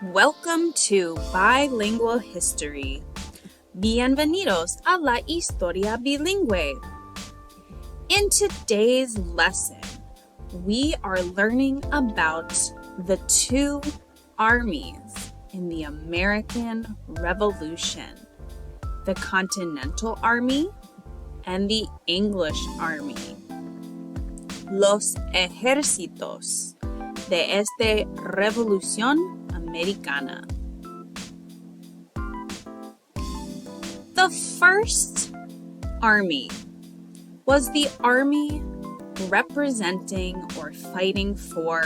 Welcome to Bilingual History. Bienvenidos a la historia bilingüe. In today's lesson, we are learning about the two armies in the American Revolution, the Continental Army and the English Army. Los ejércitos de esta revolución americana. The first army was the army representing or fighting for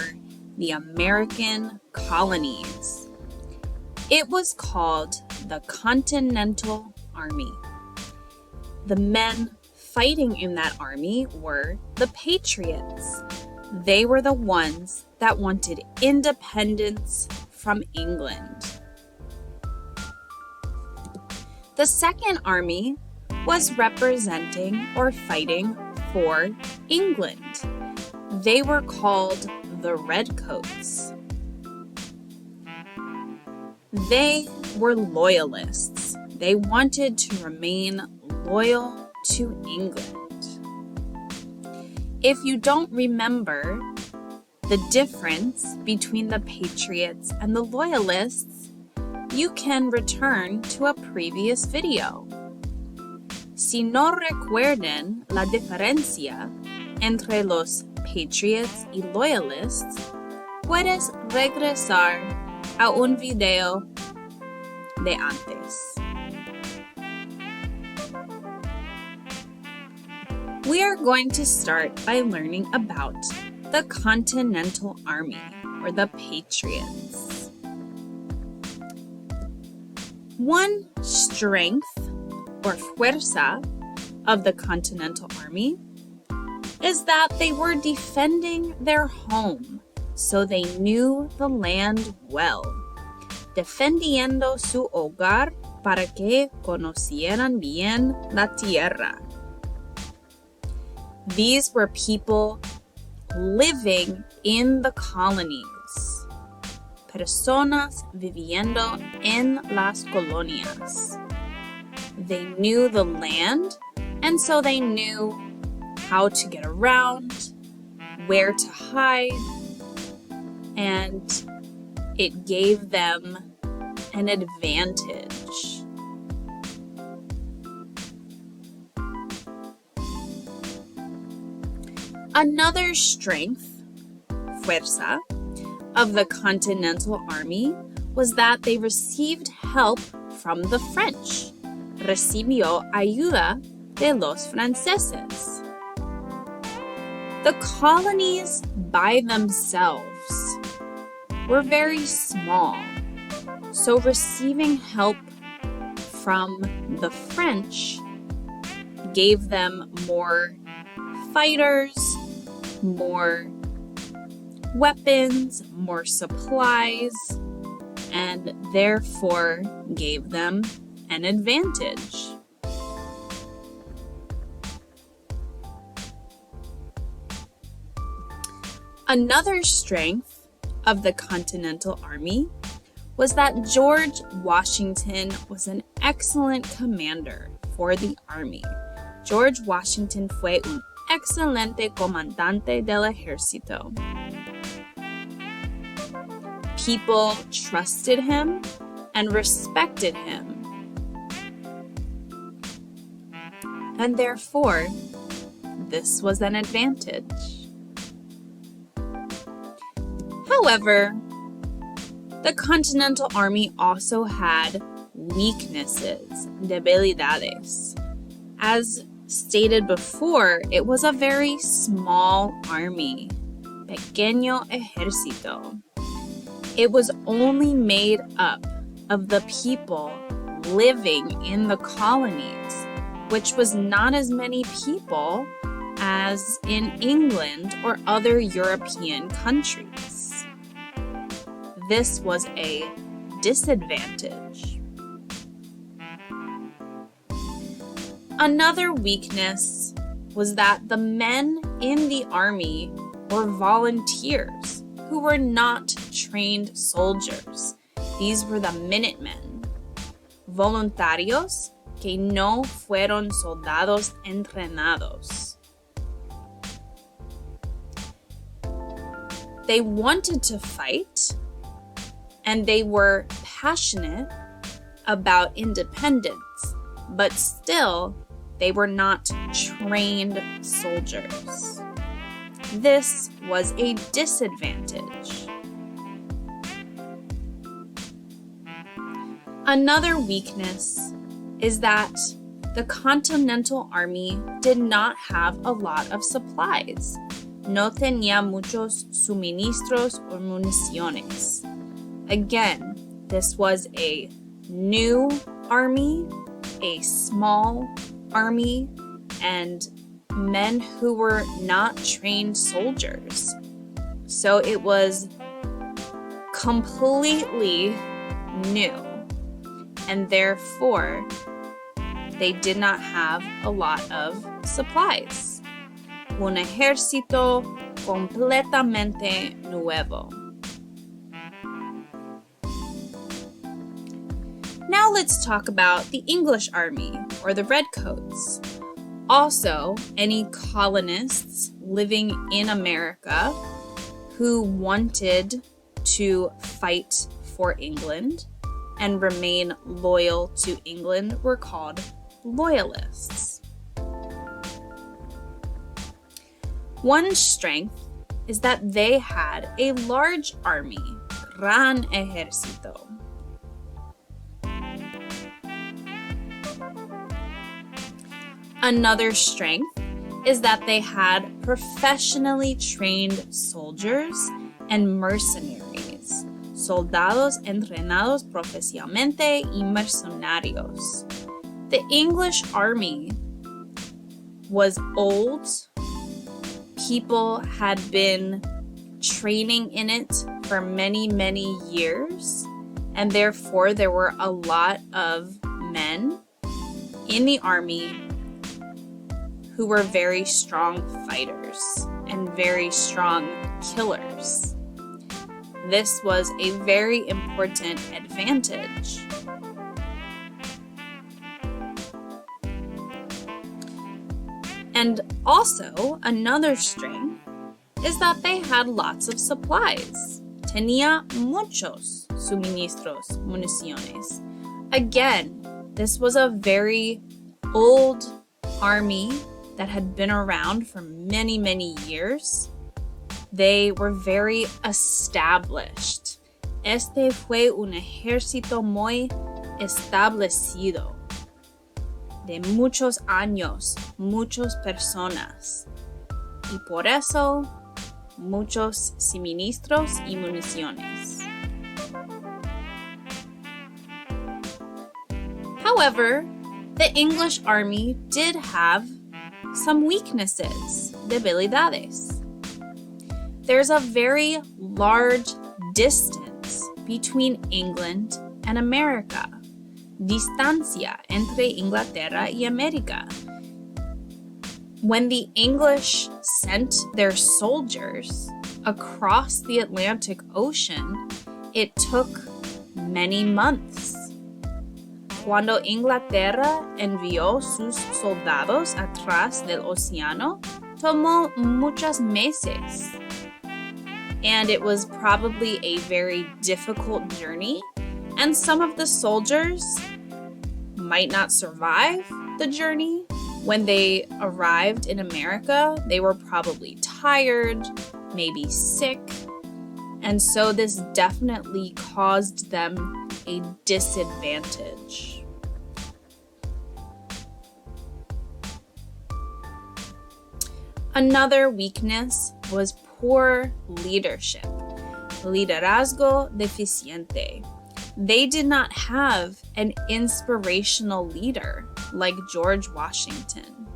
the American colonies. It was called the Continental Army. The men fighting in that army were the Patriots. They were the ones that wanted independence from England. The second army was representing or fighting for England. They were called the Redcoats. They were loyalists. They wanted to remain loyal to England. If you don't remember the difference between the Patriots and the Loyalists, you can return to a previous video. Si no recuerden la diferencia entre los Patriots y Loyalists, puedes regresar a un video de antes. We are going to start by learning about the Continental Army, or the Patriots. One strength, or fuerza, of the Continental Army is that they were defending their home, so they knew the land well. Defendiendo su hogar para que conocieran bien la tierra. These were people living in the colonies. Personas viviendo en las colonias. They knew the land, and so they knew how to get around, where to hide, and it gave them an advantage. Another strength, fuerza, of the Continental Army was that they received help from the French. Recibió ayuda de los franceses. The colonies by themselves were very small, so receiving help from the French gave them more fighters, more weapons, more supplies, and therefore gave them an advantage. Another strength of the Continental Army was that George Washington was an excellent commander for the army. George Washington fue un excelente comandante del ejército. People trusted him and respected him. And therefore, this was an advantage. However, the Continental Army also had weaknesses, debilidades. As stated before, it was a very small army, pequeño ejército. It was only made up of the people living in the colonies, which was not as many people as in England or other European countries. This was a disadvantage. Another weakness was that the men in the army were volunteers who were not trained soldiers. These were the Minutemen, voluntarios que no fueron soldados entrenados. They wanted to fight, and they were passionate about independence, but still, they were not trained soldiers. This was a disadvantage. Another weakness is that the Continental Army did not have a lot of supplies. No tenía muchos suministros o municiones. Again, this was a new army, a small army, and men who were not trained soldiers. So it was completely new, and therefore they did not have a lot of supplies. Un ejército completamente nuevo. Now let's talk about the English Army, or the Redcoats. Also, any colonists living in America who wanted to fight for England and remain loyal to England were called loyalists. One strength is that they had a large army, gran ejército. Another strength is that they had professionally trained soldiers and mercenaries, soldados entrenados profesionalmente y mercenarios. The English army was old. People had been training in it for many, many years, and therefore there were a lot of men in the army who were very strong fighters and very strong killers. This was a very important advantage. And also, another strength is that they had lots of supplies. Tenía muchos suministros, municiones. Again, this was a very old army that had been around for many, many years. They were very established. Este fue un ejército muy establecido. De muchos años, muchas personas. Y por eso, muchos suministros y municiones. However, the English army did have some weaknesses, debilidades. There's a very large distance between England and America. Distancia entre Inglaterra y América. When the English sent their soldiers across the Atlantic Ocean, it took many months. Cuando Inglaterra envió sus soldados atrás del océano, tomó muchos meses. And it was probably a very difficult journey, and some of the soldiers might not survive the journey. When they arrived in America, they were probably tired, maybe sick, and so this definitely caused them a disadvantage. Another weakness was poor leadership, liderazgo deficiente. They did not have an inspirational leader like George Washington.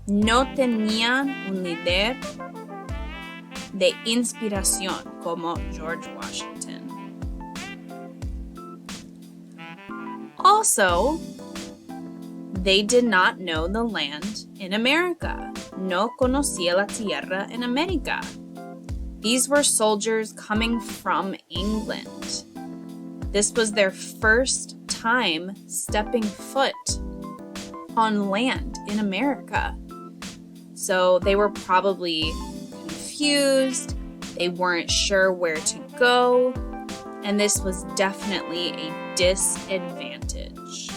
No tenían un líder de inspiración como George Washington. Also, they did not know the land in America. No conocía la tierra en América. These were soldiers coming from England. This was their first time stepping foot on land in America. So they were probably confused, they weren't sure where to go, and this was definitely a disadvantage.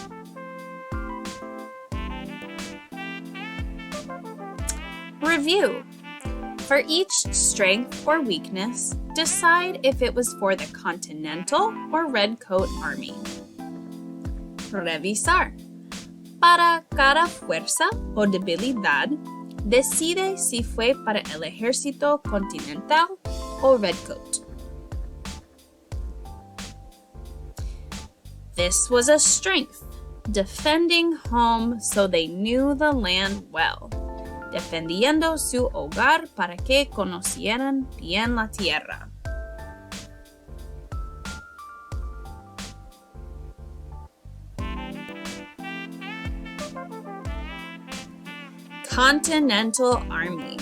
Review. For each strength or weakness, decide if it was for the Continental or Redcoat Army. Revisar. Para cada fuerza o debilidad, decide si fue para el Ejército Continental o Redcoat. This was a strength, defending home so they knew the land well, defendiendo su hogar para que conocieran bien la tierra. Continental Army.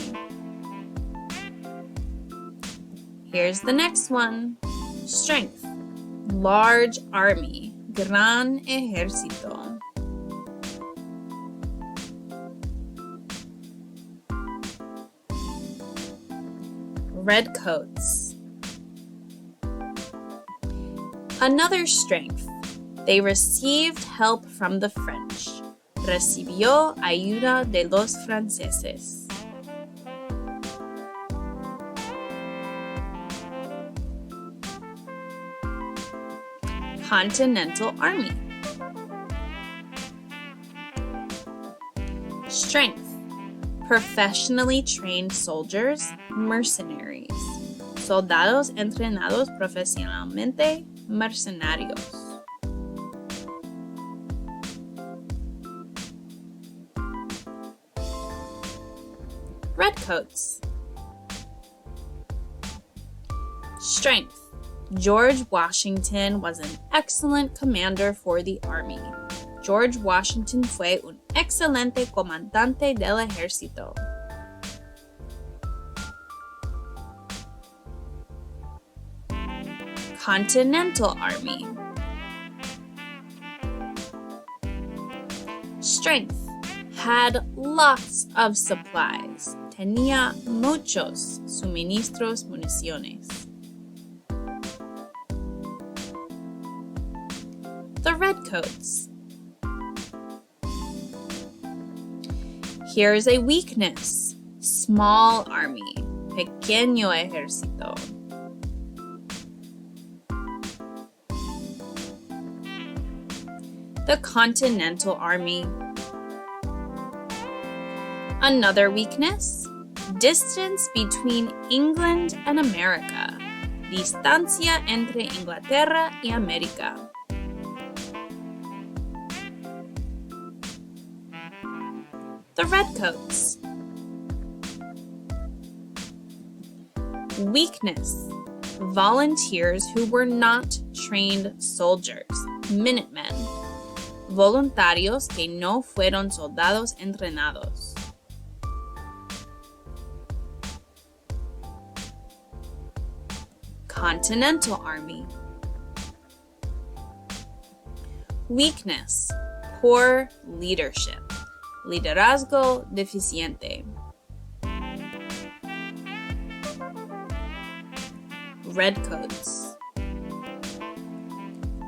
Here's the next one. Strength. Large army. Gran ejército. Redcoats. Another strength. They received help from the French. Recibió ayuda de los franceses. Continental Army. Strength. Professionally trained soldiers, mercenaries. Soldados entrenados profesionalmente, mercenarios. Redcoats. Strength. George Washington was an excellent commander for the army. George Washington fue un excelente comandante del ejército. Continental Army. Strength. Had lots of supplies. Tenía muchos suministros, municiones. The Redcoats. Here's a weakness. Small army. Pequeño ejército. The Continental Army. Another weakness. Distance between England and America. Distancia entre Inglaterra y América. The Redcoats. Weakness. Volunteers who were not trained soldiers. Minutemen. Voluntarios que no fueron soldados entrenados. Continental Army. Weakness. Poor leadership. Liderazgo deficiente. Redcoats.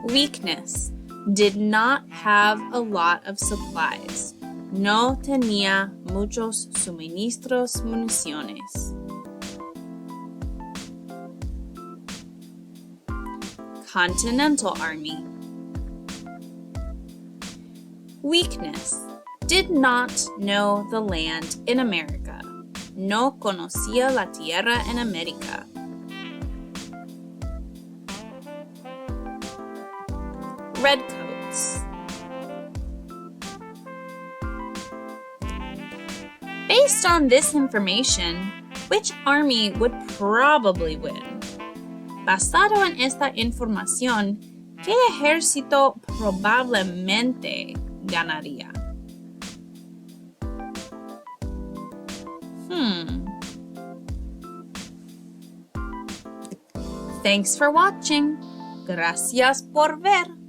Weakness. Did not have a lot of supplies. No tenía muchos suministros, municiones. Continental Army. Weakness. Did not know the land in America. No conocía la tierra en América. Redcoats. Based on this information, which army would probably win? Basado en esta información, ¿qué ejército probablemente ganaría? Thanks for watching. Gracias por ver.